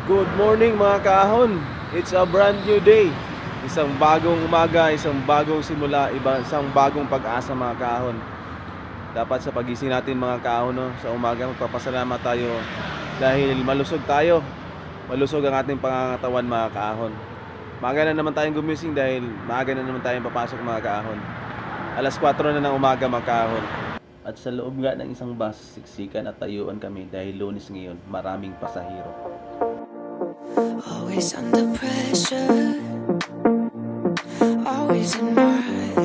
Good morning mga kaahon. It's a brand new day. Isang bagong umaga, isang bagong simula, isang bagong pag-asa mga kaahon. Dapat sa pagising natin mga kaahon, no, sa umaga magpapasalamat tayo dahil malusog tayo. Malusog ang ating pangangatawan mga kaahon. Maaga na naman tayong gumising dahil maaga na naman tayong papasok mga kaahon. Alas 4 na ng umaga mga kaahon. At sa loob nga ng isang bus, siksikan at tayuan kami dahil Lunes ngayon, maraming pasahero. Always under pressure, always in my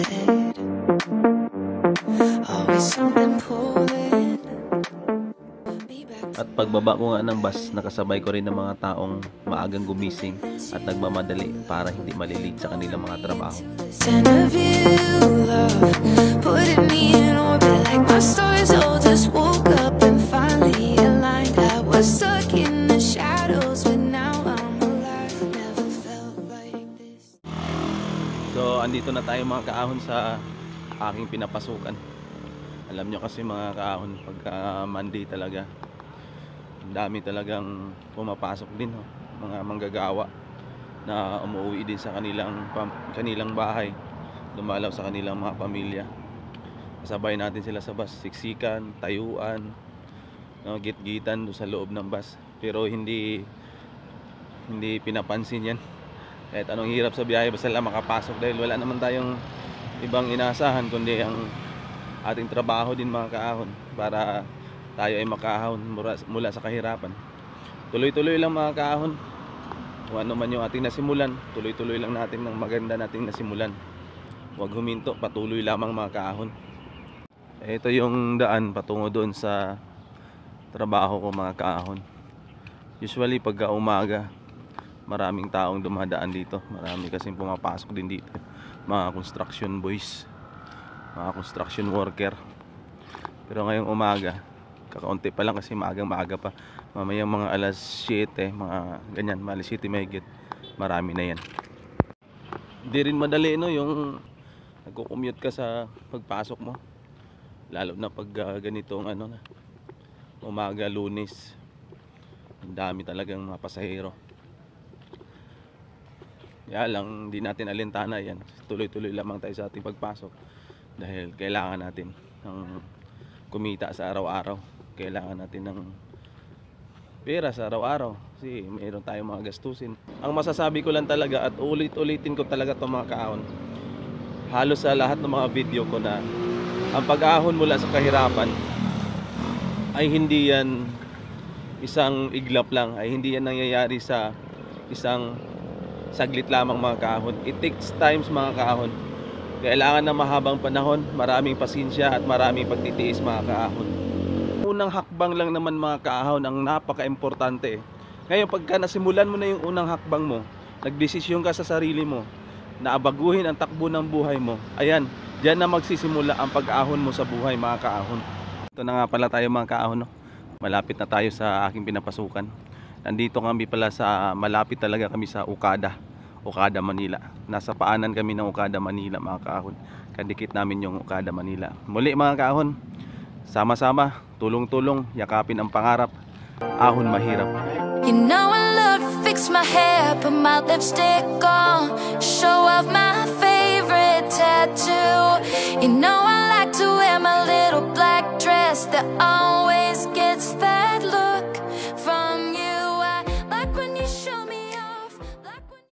head, always something pulling me back. At pagbaba ko nga ng bus, nakasabay ko rin ng mga taong maagang gumising at nagmamadali para hindi malilate sa kanilang mga trabaho. Putting me in orbit like my stars all just woke up and finally aligned. I was stuck in the shadows, but now I'm alive. Never felt like this. So andito na tayo mga kaahon sa aking pinapasukan. Alam nyo kasi mga kaahon, pagka Monday talaga, ang dami talagang pumapasok din, mga manggagawa na umuwi din sa kanilang bahay, dumalaw sa kanilang mga pamilya. Kasabay natin sila sa bus, siksikan, tayuan, git-gitan doon sa loob ng bus. Pero hindi pinapansin yan. Kahit anong hirap sa biyahe, basta lang makapasok dahil wala naman tayong ibang inaasahan kundi ang ating trabaho din mga kaahon para tayo ay makahon mula sa kahirapan. Tuloy-tuloy lang mga kaahon. Kung ano man yung ating nasimulan, tuloy-tuloy lang natin ng maganda nating nasimulan. Huwag huminto, patuloy lamang mga kaahon. Ito yung daan patungo doon sa trabaho ko mga kaahon. Usually pagka umaga, maraming taong dumadaan dito. Marami kasing pumapasok din dito. Mga construction boys, mga construction worker. Pero ngayong umaga, kakaunti pa lang kasi maaga pa. Mamayang mga alas 7, mga ganyan, alas 7 mahigit, marami na yan. Hindi rin madali no, yung nagko-commute ka sa pagpasok mo. Lalo na pag ganitong umaga, Lunes. Ang dami talagang mga pasahero. Kaya lang, hindi natin alintana yan. Tuloy-tuloy lamang tayo sa ating pagpasok. Dahil kailangan natin ng kumita sa araw-araw. Kailangan natin ng pera sa araw-araw. Kasi mayroon tayong mga gastusin. Ang masasabi ko lang talaga at ulit-ulitin ko talaga itong mga kaahon. Halos sa lahat ng mga video ko na ang pag-ahon mula sa kahirapan ay hindi yan isang iglap lang, ay hindi yan nangyayari sa isang saglit lamang mga kaahon. It takes times mga kaahon. Kailangan ng mahabang panahon, maraming pasensya at maraming pagtitiis mga kaahon. Unang hakbang lang naman mga kaahon ang napaka-importante. Ngayon pagka nasimulan mo na yung unang hakbang mo, nagdesisyon ka sa sarili mo na abaguhin ang takbo ng buhay mo, ayan, diyan na magsisimula ang pag-ahon mo sa buhay mga kaahon. Ito na nga pala tayo mga kaahon, no? Malapit na tayo sa aking pinapasukan. Nandito kami pala sa, malapit talaga kami sa Okada, Manila. Nasa paanan kami ng Okada, Manila mga kaahon. Kadikit namin yung Okada, Manila. Muli mga kaahon, sama-sama, tulong-tulong, yakapin ang pangarap. Ahon mahirap. You know I love to fix my hair, put my lipstick on, show off my favorite tattoo. You know I like to wear my little black dress that always gets that